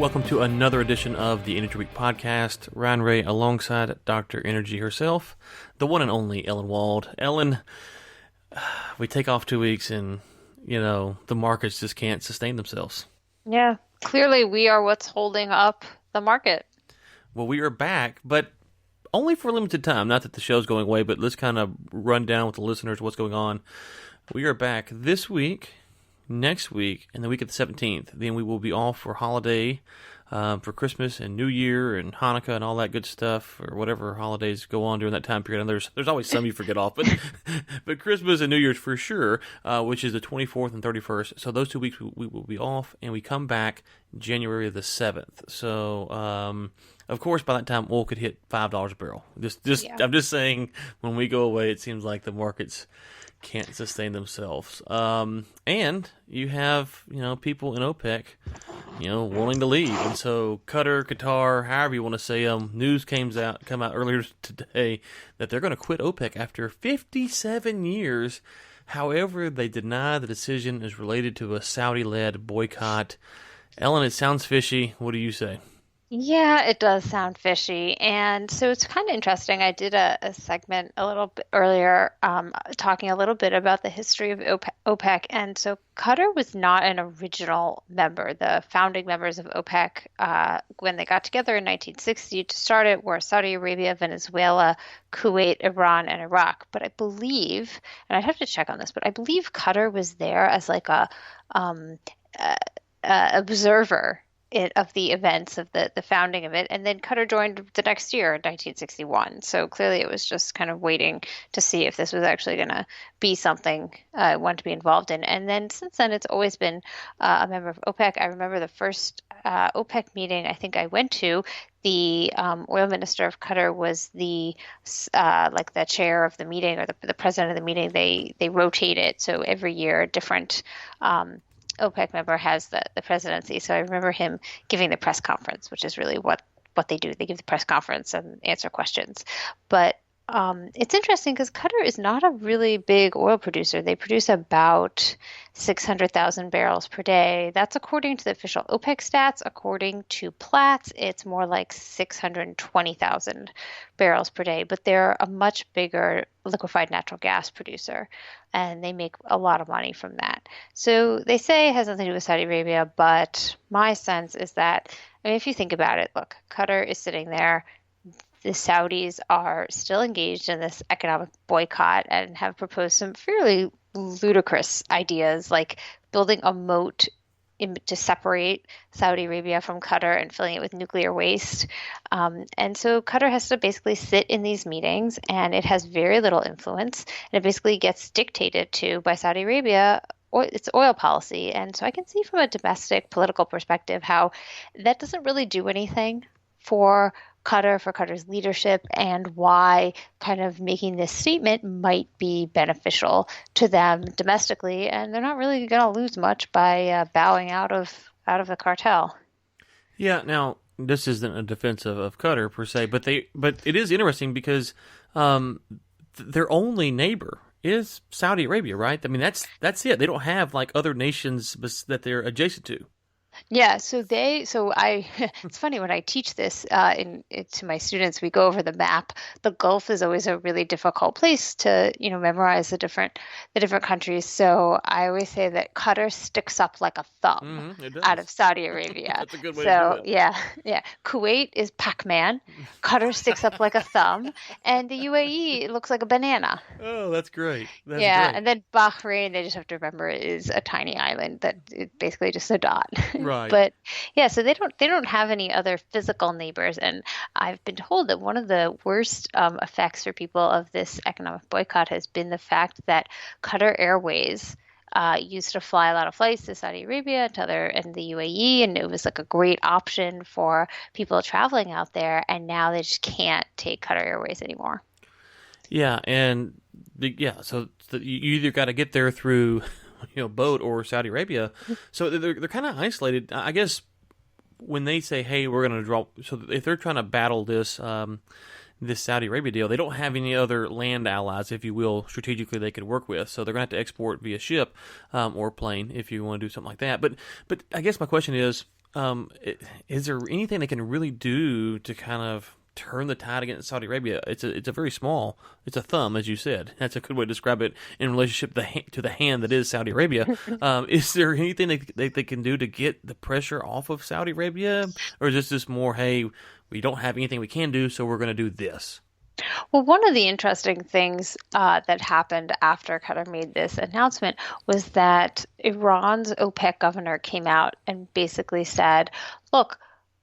Welcome to another edition of the Energy Week podcast. Ryan Ray alongside Dr. Energy herself, the one and only Ellen Wald. Ellen, we take off 2 weeks and, the markets just can't sustain themselves. Yeah, clearly we are what's holding up the market. Well, we are back, but only for a limited time. Not that the show's going away, but let's kind of run down with the listeners what's going on. We are back this week, next week, and the week of the 17th. Then we will be off for holiday, for Christmas and New Year and Hanukkah and all that good stuff, or whatever holidays go on during that time period. And there's always some you forget off, but Christmas and New Year's for sure, which is the 24th and 31st. So those 2 weeks we will be off, and we come back January the 7th. So, of course, by that time oil could hit $5 a barrel. Yeah. I'm just saying, when we go away, it seems like the markets can't sustain themselves. And you have, people in OPEC, wanting to leave. And so Qatar, however you want to say them, news come out earlier today that they're going to quit OPEC after 57 years. However, they deny the decision is related to a Saudi-led boycott. Ellen, it sounds fishy. What do you say? Yeah, it does sound fishy. And so it's kind of interesting. I did a segment a little bit earlier talking a little bit about the history of OPEC. And so Qatar was not an original member. The founding members of OPEC, when they got together in 1960 to start it, were Saudi Arabia, Venezuela, Kuwait, Iran, and Iraq. But I believe, and I'd have to check on this, but I believe Qatar was there as like a observer of the events of the founding of it, and then Qatar joined the next year in 1961. So clearly it was just kind of waiting to see if this was actually going to be something I want to be involved in. And then since then, it's always been a member of OPEC. I remember the first OPEC meeting I think I went to. The oil minister of Qatar was the chair of the meeting, or the president of the meeting. They rotate it, so every year a different OPEC member has the presidency. So I remember him giving the press conference, which is really what they do. They give the press conference and answer questions. But it's interesting because Qatar is not a really big oil producer. They produce about 600,000 barrels per day. That's according to the official OPEC stats. According to Platts, it's more like 620,000 barrels per day. But they're a much bigger liquefied natural gas producer, and they make a lot of money from that. So they say it has nothing to do with Saudi Arabia, but my sense is that, if you think about it, look, Qatar is sitting there. The Saudis are still engaged in this economic boycott and have proposed some fairly ludicrous ideas, like building a moat to separate Saudi Arabia from Qatar and filling it with nuclear waste. And so Qatar has to basically sit in these meetings, and it has very little influence. And it basically gets dictated to by Saudi Arabia its oil policy. And so I can see from a domestic political perspective how that doesn't really do anything for Qatar's leadership, and why kind of making this statement might be beneficial to them domestically, and they're not really going to lose much by bowing out of the cartel. Yeah. Now, this isn't a defense of Qatar per se, but it is interesting because their only neighbor is Saudi Arabia, right? I mean, that's it. They don't have like other nations that they're adjacent to. Yeah, it's funny when I teach this to my students, we go over the map. The Gulf is always a really difficult place to, memorize the different countries. So I always say that Qatar sticks up like a thumb out of Saudi Arabia. That's a good way to do it. Yeah. Kuwait is Pac-Man. Qatar sticks up like a thumb, and the UAE looks like a banana. Oh, that's great. Great. And then Bahrain, they just have to remember, is a tiny island that is basically just a dot. Right. But yeah, so they don't have any other physical neighbors, and I've been told that one of the worst effects for people of this economic boycott has been the fact that Qatar Airways used to fly a lot of flights to Saudi Arabia and the UAE, and it was like a great option for people traveling out there, and now they just can't take Qatar Airways anymore. Yeah, and so you either got to get there through boat or Saudi Arabia. So they're kind of isolated. I guess when they say, hey, we're going to draw, so if they're trying to battle this Saudi Arabia deal, they don't have any other land allies, if you will, strategically they could work with. So they're going to have to export via ship or plane if you want to do something like that. But I guess my question is, is there anything they can really do to kind of turn the tide against Saudi Arabia? It's a very small. It's a thumb, as you said. That's a good way to describe it in relationship to the hand that is Saudi Arabia. Is there anything they can do to get the pressure off of Saudi Arabia, or is this just more, hey, we don't have anything we can do, so we're going to do this? Well, one of the interesting things that happened after Qatar made this announcement was that Iran's OPEC governor came out and basically said, look,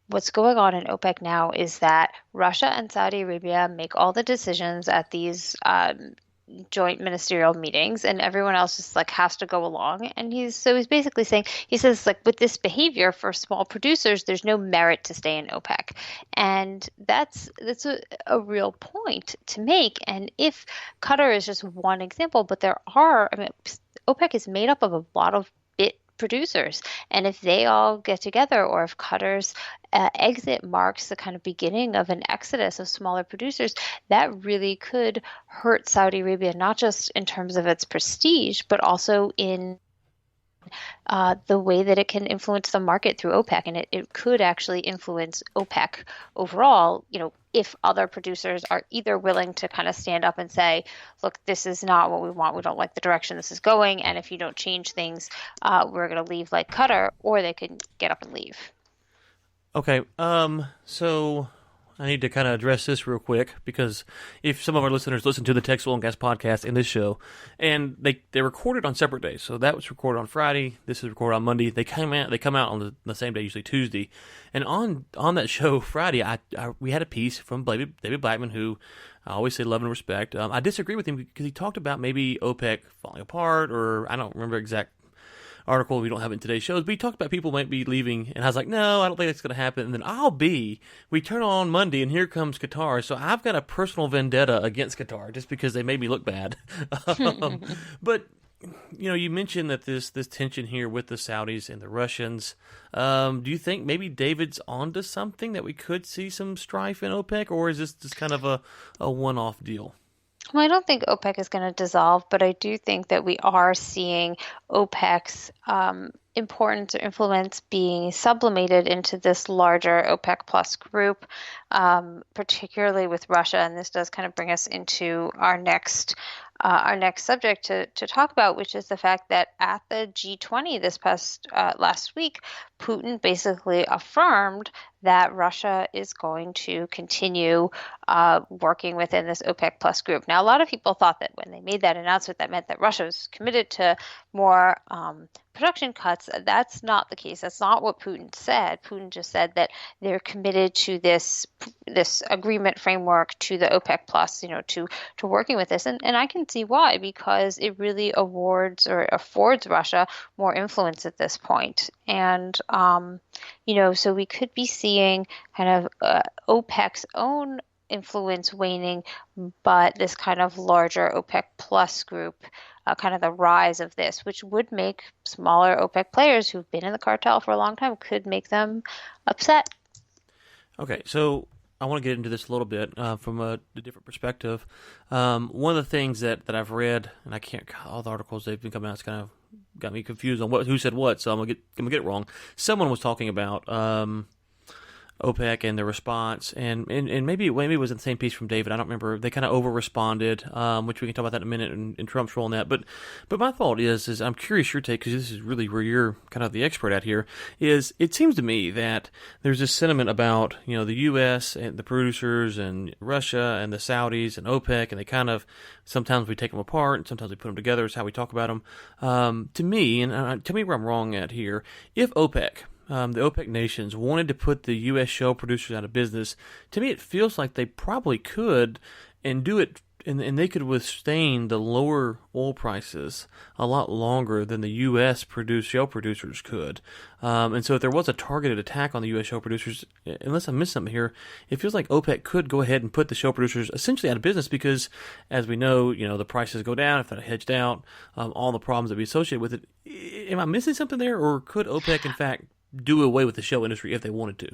what's going on in OPEC now is that Russia and Saudi Arabia make all the decisions at these joint ministerial meetings, and everyone else just like has to go along. And he's basically saying, he says, like, with this behavior for small producers, there's no merit to stay in OPEC. And that's a real point to make. And if Qatar is just one example, but there are, I mean, OPEC is made up of a lot of producers. And if they all get together, or if Qatar's exit marks the kind of beginning of an exodus of smaller producers, that really could hurt Saudi Arabia, not just in terms of its prestige, but also in the way that it can influence the market through OPEC. And it could actually influence OPEC overall, if other producers are either willing to kind of stand up and say, look, this is not what we want. We don't like the direction this is going. And if you don't change things, we're going to leave like Qatar, or they could get up and leave. Okay. So I need to kind of address this real quick, because if some of our listeners listen to the Texas Oil and Gas podcast and this show, and they recorded on separate days, so that was recorded on Friday, this is recorded on Monday. They come out on the same day, usually Tuesday, and on that show Friday, we had a piece from David Blackman, who I always say love and respect. I disagree with him because he talked about maybe OPEC falling apart, or I don't remember exact article. We don't have it in today's shows, but he talked about people might be leaving, and I was like, no, I don't think that's going to happen. And then we turn on Monday, and here comes Qatar. So I've got a personal vendetta against Qatar just because they made me look bad. But you mentioned that this tension here with the Saudis and the Russians. Do you think maybe David's onto something, that we could see some strife in OPEC, or is this just kind of a one-off deal? Well, I don't think OPEC is going to dissolve, but I do think that we are seeing OPEC's importance or influence being sublimated into this larger OPEC plus group, particularly with Russia. And this does kind of bring us into our next subject to talk about, which is the fact that at the G20 this past last week, Putin basically affirmed that Russia is going to continue working within this OPEC plus group. Now, a lot of people thought that when they made that announcement, that meant that Russia was committed to more production cuts. That's not the case. That's not what Putin said. Putin just said that they're committed to this agreement framework, to the OPEC plus, to working with this. And I can see why, because it really affords Russia more influence at this point. And, so we could be seeing kind of OPEC's own influence waning, but this kind of larger OPEC plus group, kind of the rise of this, which would make smaller OPEC players who've been in the cartel for a long time, could make them upset. Okay, so I want to get into this a little bit from a different perspective. One of the things that I've read, and I can't, all the articles they've been coming out, it's kind of got me confused on who said what, so I'm gonna get it wrong. Someone was talking about OPEC and the response, and maybe it was in the same piece from David. I don't remember. They kind of over-responded, which we can talk about that in a minute, and Trump's role in that. But my thought is I'm curious your take, because this is really where you're kind of the expert at here, is it seems to me that there's this sentiment about, the U.S. and the producers and Russia and the Saudis and OPEC, and they kind of, sometimes we take them apart and sometimes we put them together is how we talk about them. To me, and tell me where I'm wrong at here, if OPEC, the OPEC nations wanted to put the U.S. shale producers out of business, to me it feels like they probably could, and do it, and they could withstand the lower oil prices a lot longer than the U.S. shale producers could. And so if there was a targeted attack on the U.S. shale producers, unless I missed something here, it feels like OPEC could go ahead and put the shale producers essentially out of business, because, as we know, the prices go down if they're hedged out, all the problems that be associated with it. Am I missing something there, or could OPEC, in fact, do away with the shale industry if they wanted to?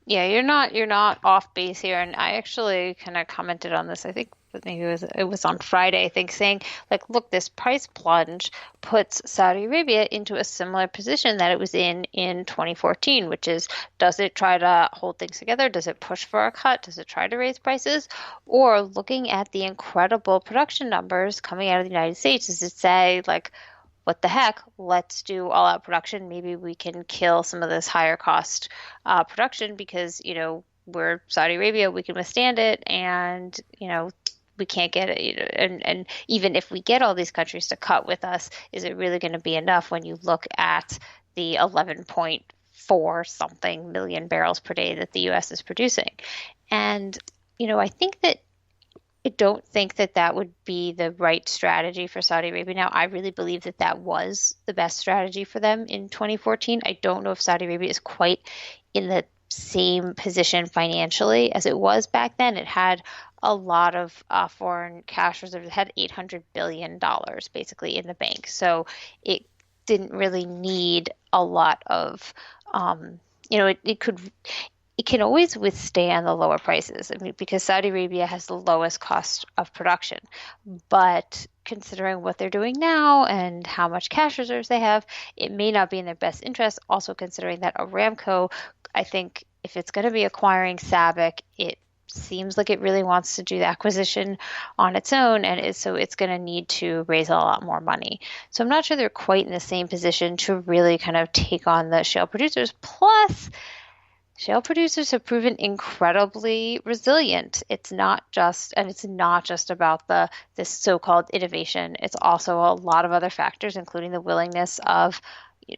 Yeah, you're not off base here, and I actually kind of commented on this. I think maybe it was on Friday, I think, saying like, look, this price plunge puts Saudi Arabia into a similar position that it was in 2014, which is, does it try to hold things together? Does it push for a cut? Does it try to raise prices? Or looking at the incredible production numbers coming out of the United States, does it say like, what the heck, let's do all out production. Maybe we can kill some of this higher cost production because, we're Saudi Arabia, we can withstand it, and, we can't get it. And even if we get all these countries to cut with us, is it really going to be enough when you look at the 11.4 something million barrels per day that the US is producing? And, I don't think that that would be the right strategy for Saudi Arabia. Now, I really believe that that was the best strategy for them in 2014. I don't know if Saudi Arabia is quite in the same position financially as it was back then. It had a lot of foreign cash reserves. It had $800 billion basically in the bank. So it didn't really need a lot of, it can always withstand the lower prices. I mean, because Saudi Arabia has the lowest cost of production. But considering what they're doing now and how much cash reserves they have, it may not be in their best interest. Also considering that Aramco, I think if it's going to be acquiring SABIC, it seems like it really wants to do the acquisition on its own, and so it's going to need to raise a lot more money. So I'm not sure they're quite in the same position to really kind of take on the shale producers. Plus, shale producers have proven incredibly resilient. It's not just about this so-called innovation. It's also a lot of other factors, including the willingness of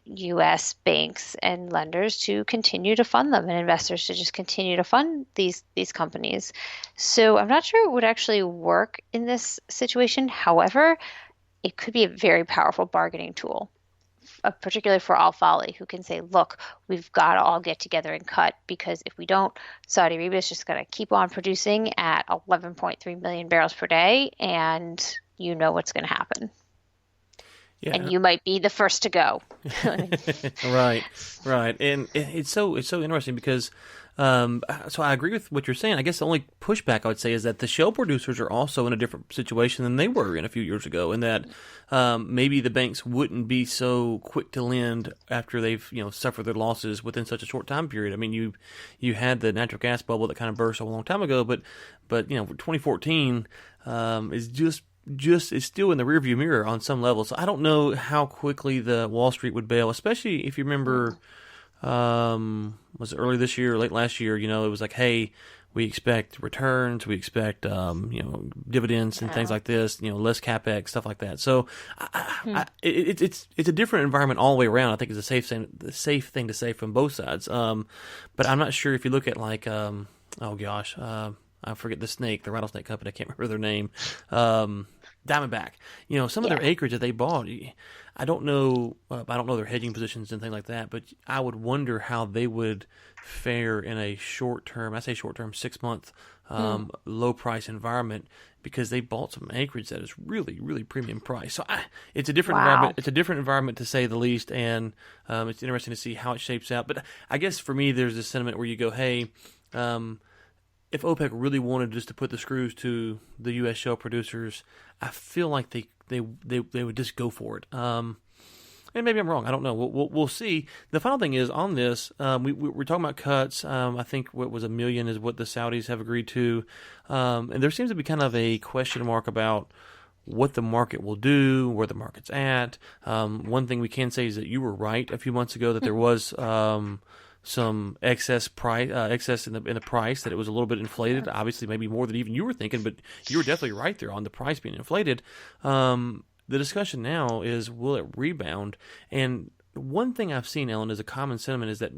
U.S. banks and lenders to continue to fund them and investors to just continue to fund these companies. So I'm not sure it would actually work in this situation. However, it could be a very powerful bargaining tool, particularly for Al Fali, who can say, look, we've got to all get together and cut, because if we don't, Saudi Arabia is just going to keep on producing at 11.3 million barrels per day, and you know what's going to happen. Yeah. And you might be the first to go. Right. And it's so interesting because so I agree with what you're saying. I guess the only pushback I would say is that the shale producers are also in a different situation than they were in a few years ago, and that maybe the banks wouldn't be so quick to lend after they've suffered their losses within such a short time period. I mean, you had the natural gas bubble that kind of burst a long time ago, but 2014 is just is still in the rearview mirror on some level. So I don't know how quickly the Wall Street would bail, especially if you remember, was it early this year or late last year? It was like, hey, we expect returns, we expect dividends and things like this, less capex, stuff like that. So it's a different environment all the way around. I think it's the safe thing to say from both sides. But I'm not sure if you look at like I forget the rattlesnake company. I can't remember their name. Diamondback. Some of their acreage that they bought. I don't know their hedging positions and things like that. But I would wonder how they would fare in a short term. I say short term, 6 month low price environment, because they bought some acreage that is really, really premium price. So it's a different environment. It's a different environment to say the least, and it's interesting to see how it shapes out. But I guess for me, there's this sentiment where you go, hey. If OPEC really wanted just to put the screws to the U.S. shale producers, I feel like they would just go for it. And maybe I'm wrong. I don't know. We'll see. The final thing is on this. We're talking about cuts. I think what was 1 million is what the Saudis have agreed to, and there seems to be kind of a question mark about what the market will do, where the market's at. One thing we can say is that you were right a few months ago that there was. Some excess in the price, that it was a little bit inflated. Obviously, maybe more than even you were thinking, but you were definitely right there on the price being inflated. The discussion now is, will it rebound? And one thing I've seen, Ellen, is a common sentiment is that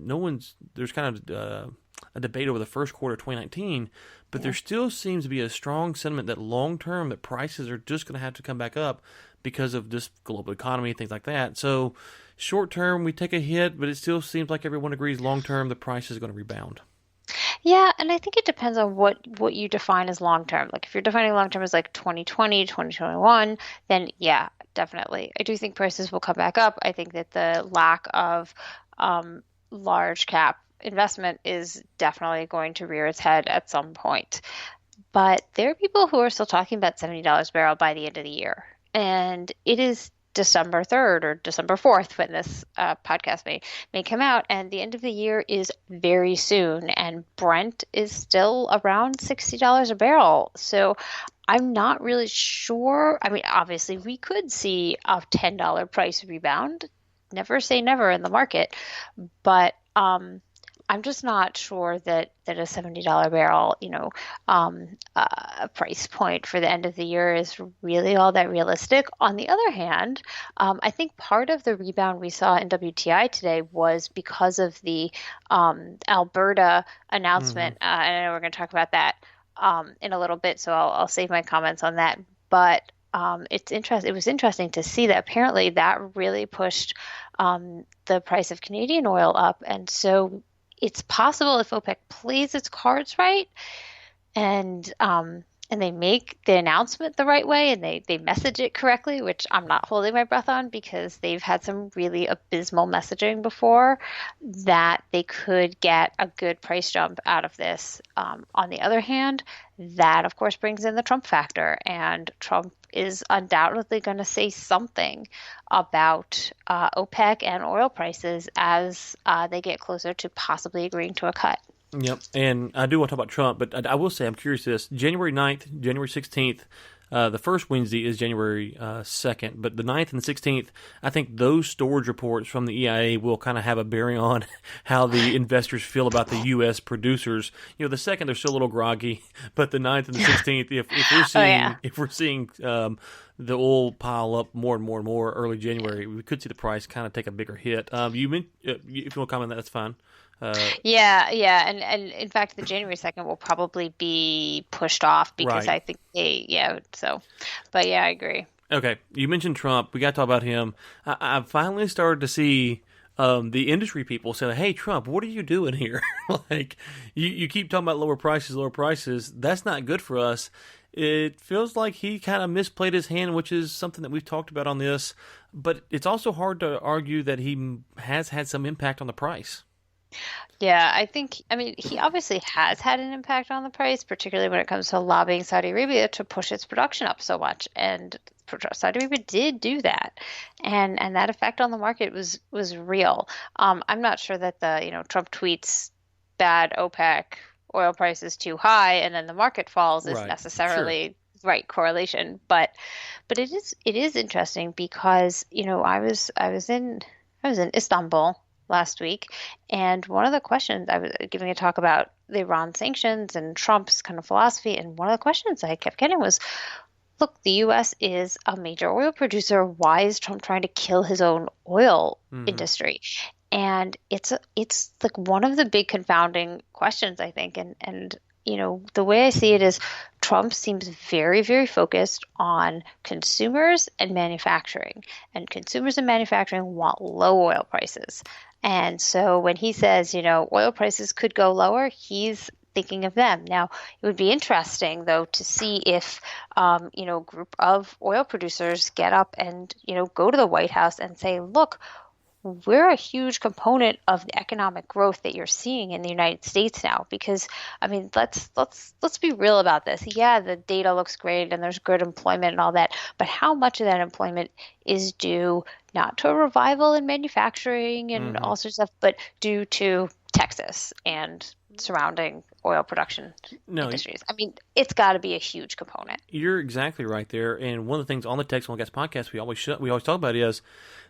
there's kind of a debate over the first quarter of 2019, but there still seems to be a strong sentiment that long term that prices are just going to have to come back up because of this global economy, things like that. So short term, we take a hit, but it still seems like everyone agrees long term the price is going to rebound. Yeah, and I think it depends on what you define as long term. Like if you're defining long term as like 2020, 2021, then yeah, definitely. I do think prices will come back up. I think that the lack of large cap investment is definitely going to rear its head at some point. But there are people who are still talking about $70 a barrel by the end of the year. And it is December 3rd or December 4th when this podcast may come out. And the end of the year is very soon. And Brent is still around $60 a barrel. So I'm not really sure. I mean, obviously, we could see a $10 price rebound. Never say never in the market. But I'm just not sure that a $70 barrel, price point for the end of the year is really all that realistic. On the other hand, I think part of the rebound we saw in WTI today was because of the Alberta announcement. And I know we're going to talk about that in a little bit, so I'll save my comments on that. But it was interesting to see that apparently that really pushed the price of Canadian oil up, and so it's possible if OPEC plays its cards right and they make the announcement the right way and they message it correctly, which I'm not holding my breath on because they've had some really abysmal messaging before, that they could get a good price jump out of this. On the other hand, that of course brings in the Trump factor, and Trump is undoubtedly going to say something about OPEC and oil prices as they get closer to possibly agreeing to a cut. Yep, and I do want to talk about Trump, but I will say I'm curious this. January 9th, January 16th, the first Wednesday is January 2nd, but the 9th and the 16th, I think those storage reports from the EIA will kind of have a bearing on how the investors feel about the U.S. producers. You know, the 2nd, they're still a little groggy, but the 9th and the 16th, if we're seeing the oil pile up more and more and more early January, we could see the price kind of take a bigger hit. If you want to comment on that, that's fine. Yeah, and in fact, the January 2nd will probably be pushed off because right. I think but yeah, I agree. Okay, you mentioned Trump. We got to talk about him. I've finally started to see the industry people say, "Hey, Trump, what are you doing here? Like, you keep talking about lower prices. That's not good for us." It feels like he kind of misplayed his hand, which is something that we've talked about on this. But it's also hard to argue that he has had some impact on the price. Yeah, I mean, he obviously has had an impact on the price, particularly when it comes to lobbying Saudi Arabia to push its production up so much. And Saudi Arabia did do that. And that effect on the market was real. I'm not sure that Trump tweets bad OPEC oil prices too high and then the market falls is Right. necessarily right correlation. But it is interesting because, I was in Istanbul last week, and one of the questions I was giving a talk about the Iran sanctions and Trump's kind of philosophy, and one of the questions I kept getting was, look, the U.S. is a major oil producer. Why is Trump trying to kill his own oil industry? And it's like one of the big confounding questions, I think. And the way I see it is Trump seems very, very focused on consumers and manufacturing. And consumers and manufacturing want low oil prices. And so when he says, oil prices could go lower, he's thinking of them. Now, it would be interesting, though, to see if, a group of oil producers get up and, go to the White House and say, look, we're a huge component of the economic growth that you're seeing in the United States now. Because, I mean, let's be real about this. Yeah, the data looks great and there's good employment and all that, but how much of that employment is due not to a revival in manufacturing and all sorts of stuff, but due to Texas and surrounding oil production industries? I mean, it's got to be a huge component. You're exactly right there. And one of the things on the Texas Oil and Gas podcast we always talk about is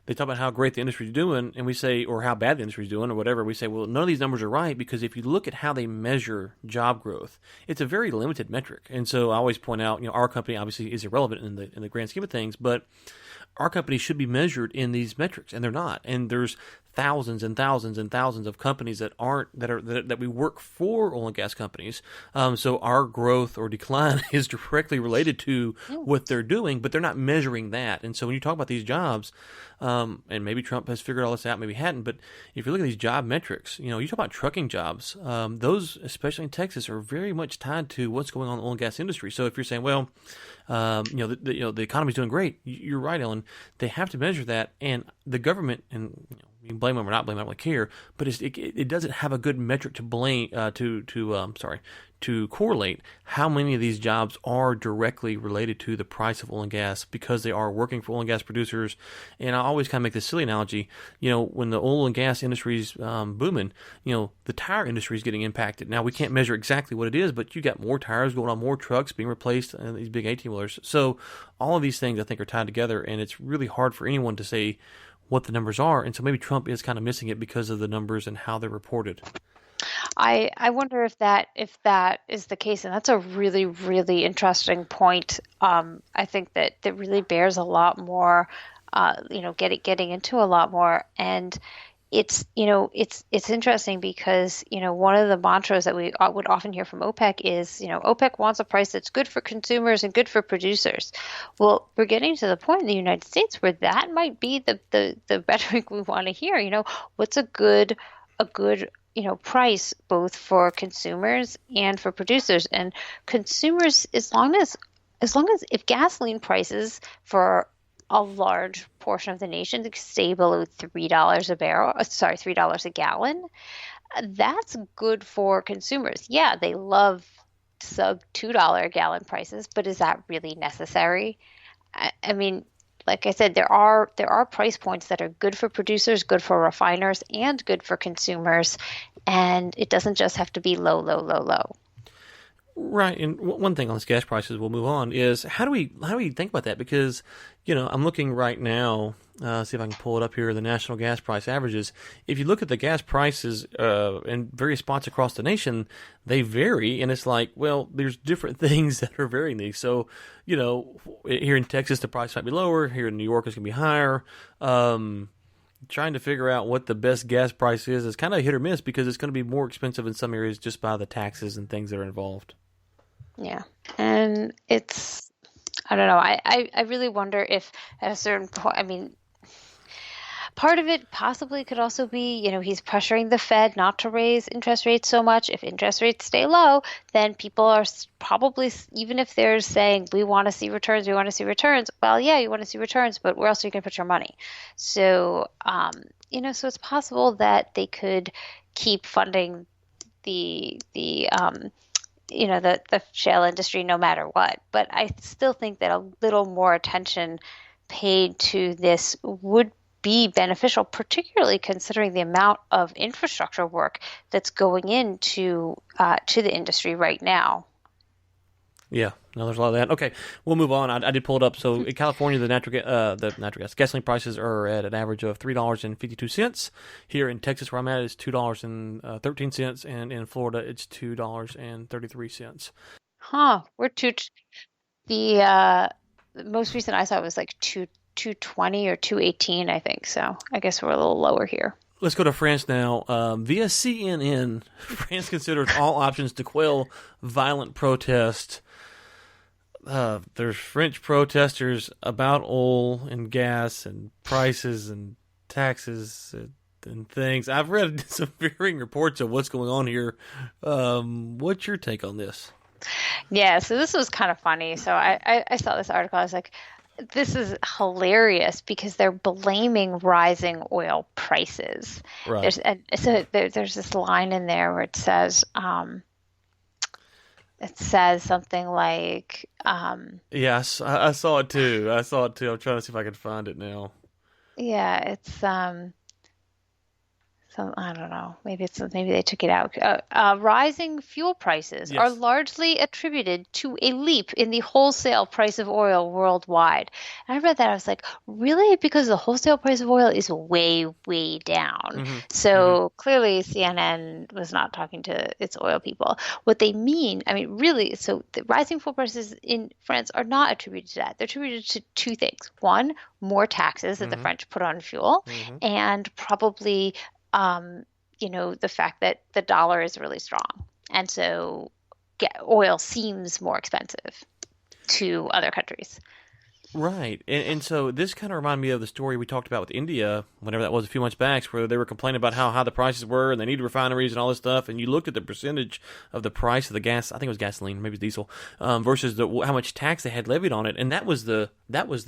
they talk about how great the industry is doing, and we say, or how bad the industry is doing, or whatever. We say, well, none of these numbers are right because if you look at how they measure job growth, it's a very limited metric. And so I always point out, our company obviously is irrelevant in the grand scheme of things, but our company should be measured in these metrics, and they're not. And there's thousands and thousands and thousands of companies that we work for oil and gas companies. So our growth or decline is directly related to what they're doing, but they're not measuring that. And so when you talk about these jobs, and maybe Trump has figured all this out, maybe he hadn't, but if you look at these job metrics, you talk about trucking jobs, those, especially in Texas, are very much tied to what's going on in the oil and gas industry. So if you're saying, well, the economy's doing great, you're right, Ellen. They have to measure that, and the government, and You can blame them or not blame them, I don't really care. But it doesn't have a good metric to blame to correlate how many of these jobs are directly related to the price of oil and gas because they are working for oil and gas producers. And I always kind of make this silly analogy. When the oil and gas industry is booming, the tire industry is getting impacted. Now we can't measure exactly what it is, but you got more tires going on, more trucks being replaced, and these big 18-wheelers. So all of these things I think are tied together, and it's really hard for anyone to say what the numbers are, and so maybe Trump is kind of missing it because of the numbers and how they're reported. I wonder if that is the case, and that's a really, really interesting point. I think that really bears a lot more, getting into a lot more, and it's interesting because one of the mantras that we would often hear from OPEC is OPEC wants a price that's good for consumers and good for producers. Well, we're getting to the point in the United States where that might be the rhetoric we want to hear. What's a good price both for consumers and for producers, and consumers, as long as if gasoline prices for a large portion of the nation stay below $3 a barrel, $3 a gallon, that's good for consumers. Yeah, they love sub $2 a gallon prices, but is that really necessary? I mean, like I said, there are price points that are good for producers, good for refiners, and good for consumers, and it doesn't just have to be low, low, low, low. Right, and one thing on this gas prices, we'll move on, is how do we think about that? Because I'm looking right now, see if I can pull it up here, the national gas price averages. If you look at the gas prices in various spots across the nation, they vary, and it's like, well, there's different things that are varying these. So, here in Texas, the price might be lower. Here in New York, it's going to be higher. Trying to figure out what the best gas price is kind of hit or miss because it's going to be more expensive in some areas just by the taxes and things that are involved. Yeah, and I don't know. I really wonder if at a certain point, I mean, part of it possibly could also be, he's pressuring the Fed not to raise interest rates so much. If interest rates stay low, then people are probably, even if they're saying, we want to see returns, well, yeah, you want to see returns, but where else are you going to put your money? So, so it's possible that they could keep funding the shale industry no matter what. But I still think that a little more attention paid to this would be beneficial, particularly considering the amount of infrastructure work that's going into to the industry right now. Yeah, no, there's a lot of that. Okay, we'll move on. I did pull it up. So in California, the natural gas gasoline prices are at an average of $3.52. Here in Texas, where I'm at, is $2.13, and in Florida, it's $2.33. Huh? The most recent I saw was like 220 or 218, I think. So I guess we're a little lower here. Let's go to France now. Via CNN, France considers all options to quell violent protest. There's French protesters about oil and gas and prices and taxes and things. I've read some varying reports of what's going on here. What's your take on this? Yeah, so this was kind of funny. So I saw this article. I was like, this is hilarious because they're blaming rising oil prices. Right. There's this line in there where it says something like yes, I saw it too. I'm trying to see if I can find it now. Yeah, it's so I don't know. Maybe they took it out. Rising fuel prices are largely attributed to a leap in the wholesale price of oil worldwide. And I read that. I was like, really? Because the wholesale price of oil is way, way down. Mm-hmm. So clearly CNN was not talking to its oil people. What they mean, I mean, really, so the rising fuel prices in France are not attributed to that. They're attributed to two things. One, more taxes that the French put on fuel, and probably the fact that the dollar is really strong. And so oil seems more expensive to other countries. Right. And so this kind of reminded me of the story we talked about with India, whenever that was a few months back, where they were complaining about how high the prices were and they needed refineries and all this stuff. And you looked at the percentage of the price of the gas, I think it was gasoline, maybe it's diesel, versus how much tax they had levied on it. And that was the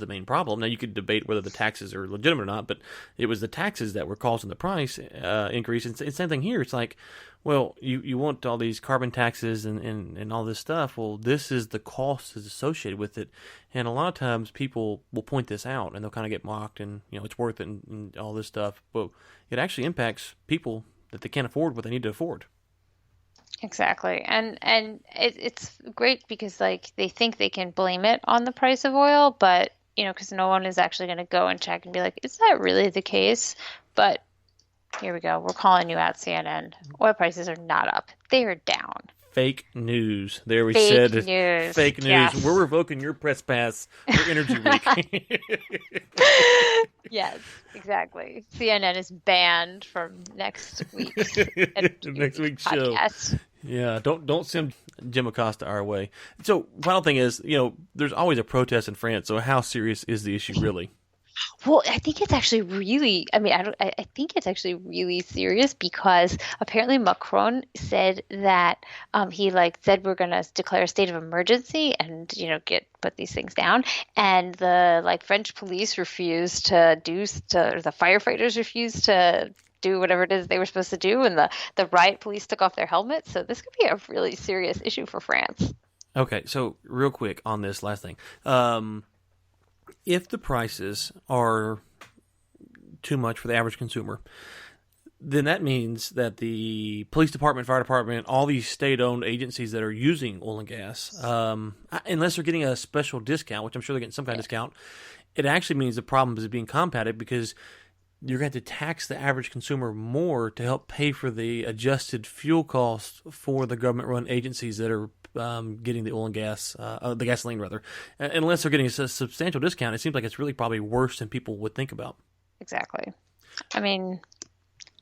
main problem. Now, you could debate whether the taxes are legitimate or not, but it was the taxes that were causing the price increase. And same thing here. It's like, well, you want all these carbon taxes and all this stuff. Well, this is the cost that's associated with it. And a lot of times people will point this out and they'll kind of get mocked and, it's worth it and all this stuff. But it actually impacts people that they can't afford what they need to afford. Exactly. And it's great because like they think they can blame it on the price of oil, but because no one is actually going to go and check and be like, is that really the case? But here we go. We're calling you out, CNN. Oil prices are not up. They are down. Fake news. There we Fake said news. Fake news. Yes. We're revoking your press pass for Energy Week. Yes, exactly. CNN is banned from next week's next week's podcast. show. Yeah, don't send Jim Acosta our way. So, final thing is, there's always a protest in France. So, how serious is the issue really? Well, I think it's actually really, I think it's actually really serious because apparently Macron said that he said we're going to declare a state of emergency and, put these things down. And the French police refused to or the firefighters refused to do whatever it is they were supposed to do. And the riot police took off their helmets. So this could be a really serious issue for France. Okay. So real quick on this last thing. If the prices are too much for the average consumer, then that means that the police department, fire department, all these state-owned agencies that are using oil and gas, unless they're getting a special discount, which I'm sure they're getting some kind of discount, it actually means the problem is being compounded because you're going to tax the average consumer more to help pay for the adjusted fuel costs for the government-run agencies that are getting the oil and gas, the gasoline rather. Unless they're getting a substantial discount, it seems like it's really probably worse than people would think about. Exactly. I mean,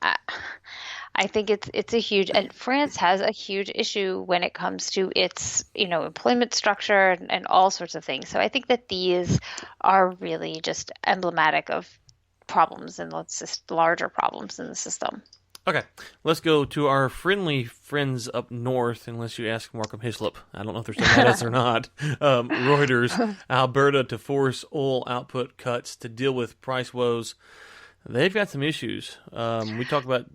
I think it's a huge, and France has a huge issue when it comes to its, employment structure and all sorts of things. So I think that these are really just emblematic of problems and larger problems in the system. Okay, let's go to our friendly friends up north, unless you ask Markham Hislop. I don't know if they're still at us or not. Reuters, Alberta to force oil output cuts to deal with price woes. They've got some issues. We talked about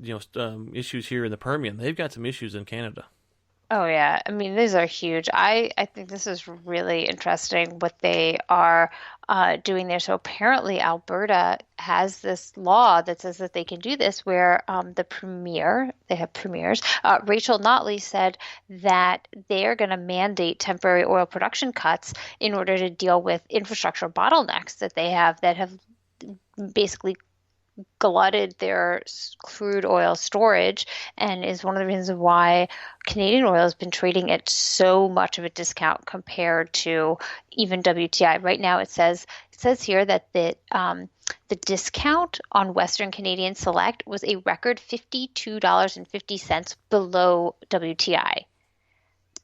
issues here in the Permian. They've got some issues in Canada. Oh, yeah. I mean, these are huge. I think this is really interesting what they are doing there. So apparently Alberta has this law that says that they can do this where they have premiers, Rachel Notley said that they are going to mandate temporary oil production cuts in order to deal with infrastructure bottlenecks that they have that have basically glutted their crude oil storage and is one of the reasons why Canadian oil has been trading at so much of a discount compared to even WTI. Right now it says here that the discount on Western Canadian Select was a record $52.50 below WTI.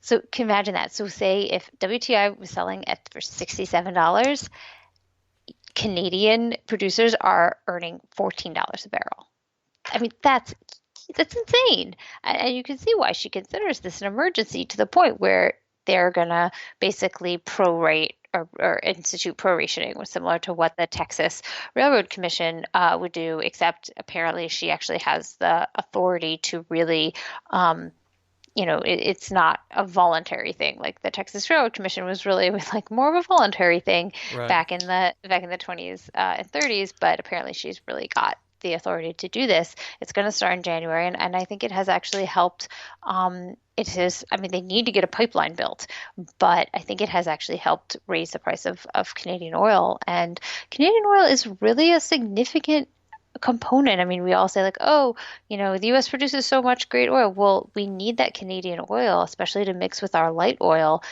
So can you imagine that? So say if WTI was selling for $67, Canadian producers are earning $14 a barrel. I mean, that's insane. And you can see why she considers this an emergency to the point where they're going to basically prorate or institute prorationing, similar to what the Texas Railroad Commission would do, except apparently she actually has the authority to really it's not a voluntary thing. Like the Texas Railroad Commission was really more of a voluntary thing Right. back in the 20s and 30s, but apparently she's really got the authority to do this. It's going to start in January, and I think it has actually helped. They need to get a pipeline built, but I think it has actually helped raise the price of Canadian oil. And Canadian oil is really a significant component. I mean, we all say the U.S. produces so much great oil. Well, we need that Canadian oil, especially to mix with our light oil.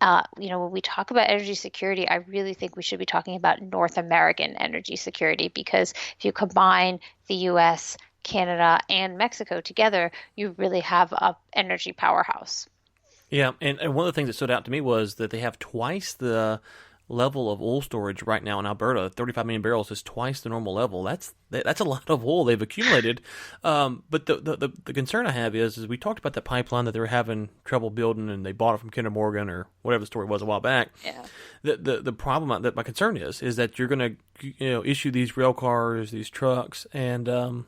When we talk about energy security, I really think we should be talking about North American energy security, because if you combine the U.S., Canada, and Mexico together, you really have an energy powerhouse. Yeah, and one of the things that stood out to me was that they have twice the level of oil storage right now in Alberta, 35 million barrels, is twice the normal level. That's a lot of oil they've accumulated. But the concern I have is we talked about that pipeline that they were having trouble building, and they bought it from Kinder Morgan or whatever the story was a while back. Yeah. The problem that my concern is that you're going to issue these rail cars, these trucks, and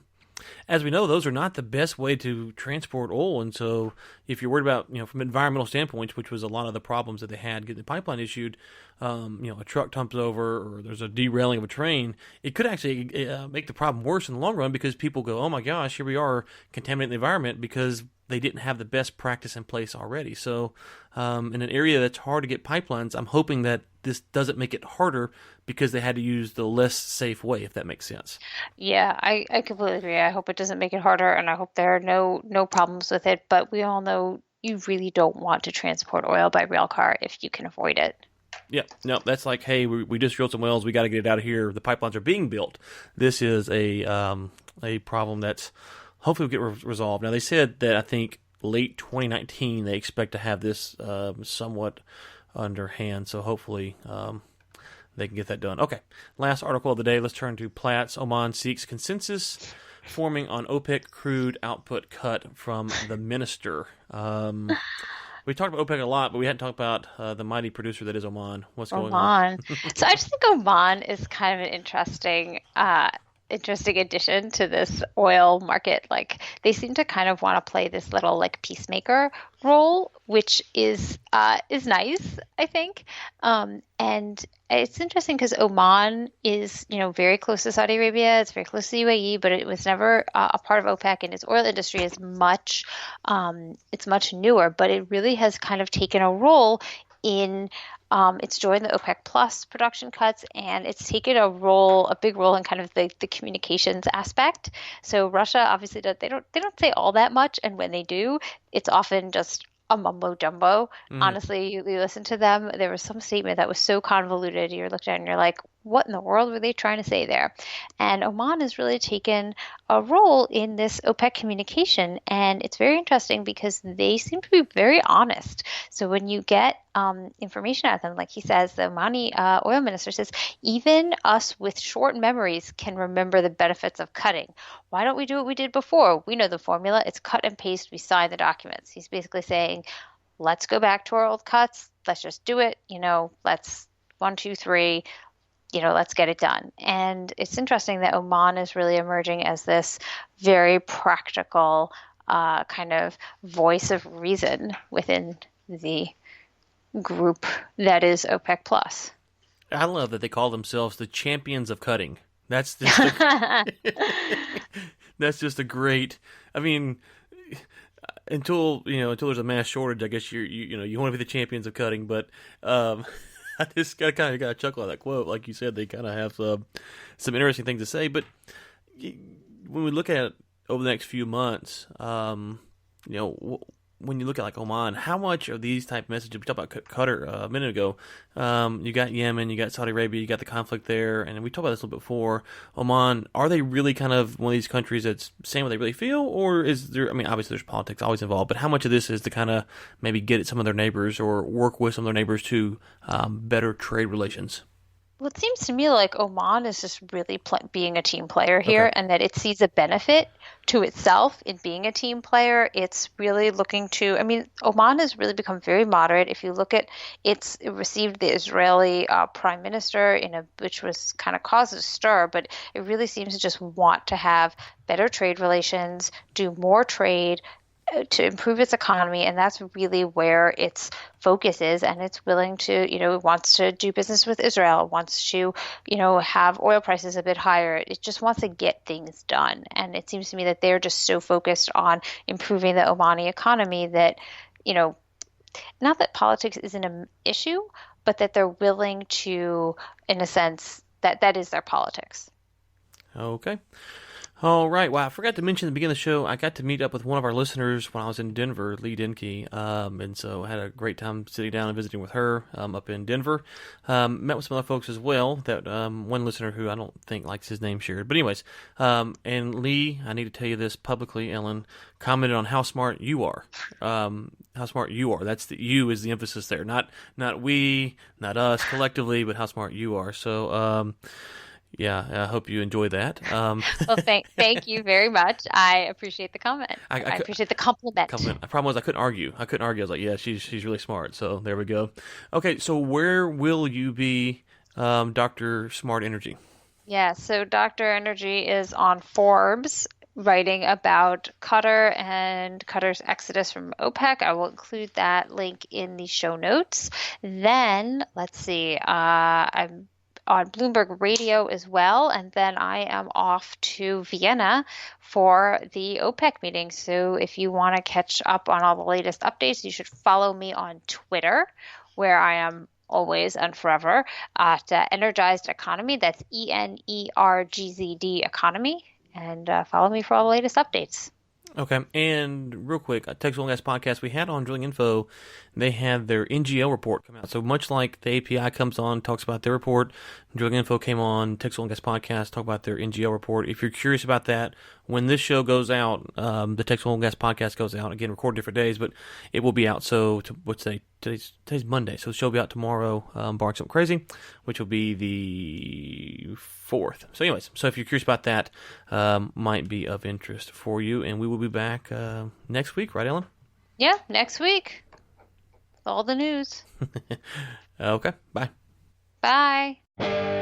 as we know, those are not the best way to transport oil. And so if you're worried about, from an environmental standpoint, which was a lot of the problems that they had getting the pipeline issued, a truck tumps over or there's a derailing of a train, it could actually make the problem worse in the long run, because people go, oh my gosh, here we are contaminating the environment because they didn't have the best practice in place already. So in an area that's hard to get pipelines, I'm hoping that this doesn't make it harder because they had to use the less safe way, if that makes sense. Yeah, I completely agree. I hope it doesn't make it harder, and I hope there are no problems with it. But we all know you really don't want to transport oil by rail car if you can avoid it. Yeah, no, that's like, hey, we just drilled some wells, we got to get it out of here. The pipelines are being built. This is a problem that's hopefully will get resolved. Now, they said that I think late 2019 they expect to have this somewhat underhand, so hopefully they can get that done. Okay, last article of the day. Let's turn to Platts. Oman seeks consensus forming on OPEC crude output cut from the minister. We talked about OPEC a lot, but we hadn't talked about the mighty producer that is Oman. What's going on? So I just think Oman is kind of an interesting addition to this oil market. Like, they seem to kind of want to play this little like peacemaker role, which is nice, I think. And it's interesting because Oman is, very close to Saudi Arabia. It's very close to the UAE, but it was never a part of OPEC, and its oil industry is it's much newer, but it really has kind of taken a role in it's joined the OPEC Plus production cuts, and it's taken a big role in kind of the communications aspect. So Russia obviously they don't say all that much, and when they do, it's often just a mumbo jumbo. Honestly, you listen to them. There was some statement that was so convoluted. You looked at it and you're like, what in the world were they trying to say there? And Oman has really taken a role in this OPEC communication, and it's very interesting because they seem to be very honest. So when you get information out of them, like he says, the Omani oil minister says, even us with short memories can remember the benefits of cutting. Why don't we do what we did before? We know the formula. It's cut and paste. We sign the documents. He's basically saying, let's go back to our old cuts. Let's just do it. Let's 1, 2, 3. Let's get it done. And it's interesting that Oman is really emerging as this very practical kind of voice of reason within the group that is OPEC Plus. I love that they call themselves the champions of cutting. That's just that's just a great. I mean, until there's a mass shortage, I guess you want to be the champions of cutting, but. I just got a chuckle at that quote. Like you said, they kind of have some interesting things to say. But when we look at it over the next few months, when you look at like Oman, how much of these type of messages, we talked about Qatar a minute ago, you got Yemen, you got Saudi Arabia, you got the conflict there, and we talked about this a little bit before. Oman, are they really kind of one of these countries that's saying what they really feel, or is there, obviously there's politics always involved, but how much of this is to kind of maybe get at some of their neighbors or work with some of their neighbors to better trade relations? Well, it seems to me like Oman is just really being a team player here, Okay. and that it sees a benefit to itself in being a team player. It's really looking to, Oman has really become very moderate. If you look at it received the Israeli prime minister which was kind of caused a stir, but it really seems to just want to have better trade relations, do more trade, to improve its economy, and that's really where its focus is. And it's willing to, it wants to do business with Israel, wants to, have oil prices a bit higher. It just wants to get things done. And it seems to me that they're just so focused on improving the Omani economy that, not that politics isn't an issue, but that they're willing to, in a sense, that is their politics. Okay. All right. Well, I forgot to mention at the beginning of the show, I got to meet up with one of our listeners when I was in Denver, Lee Denke, and so I had a great time sitting down and visiting with her up in Denver. Met with some other folks as well. That one listener who I don't think likes his name shared, but anyways, and Lee, I need to tell you this publicly. Ellen commented on how smart you are. How smart you are. That's the you is the emphasis there. Not we, not us collectively, but how smart you are. So. Yeah, I hope you enjoy that. Well, thank you very much. I appreciate the comment. I appreciate the compliment. The problem was I couldn't argue. I was like, yeah, she's really smart. So there we go. Okay, so where will you be, Dr. Smart Energy? Yeah, so Dr. Energy is on Forbes writing about Qatar and Qatar's exodus from OPEC. I will include that link in the show notes. Then, let's see, I'm on Bloomberg Radio as well, and then I am off to Vienna for the OPEC meeting. So if you want to catch up on all the latest updates, you should follow me on Twitter, where I am always and forever at Energized Economy. That's ENERGZD Economy, and follow me for all the latest updates. Okay, and real quick, Texas Oil and Gas Podcast, we had on Drilling Info, they had their NGL report come out. So much like the API comes on, talks about their report, Drilling Info came on, Texas Oil and Gas Podcast, talk about their NGL report. If you're curious about that, when this show goes out, the Texas Oil and Gas Podcast goes out, again, recorded different days, but it will be out. So, what's today? Today's Monday, so the show will be out tomorrow, barring something crazy, which will be the 4th. So anyways, so if you're curious about that, might be of interest for you, and we will be back next week, right, Ellen? Yeah, next week. All the news. Okay, bye. Bye.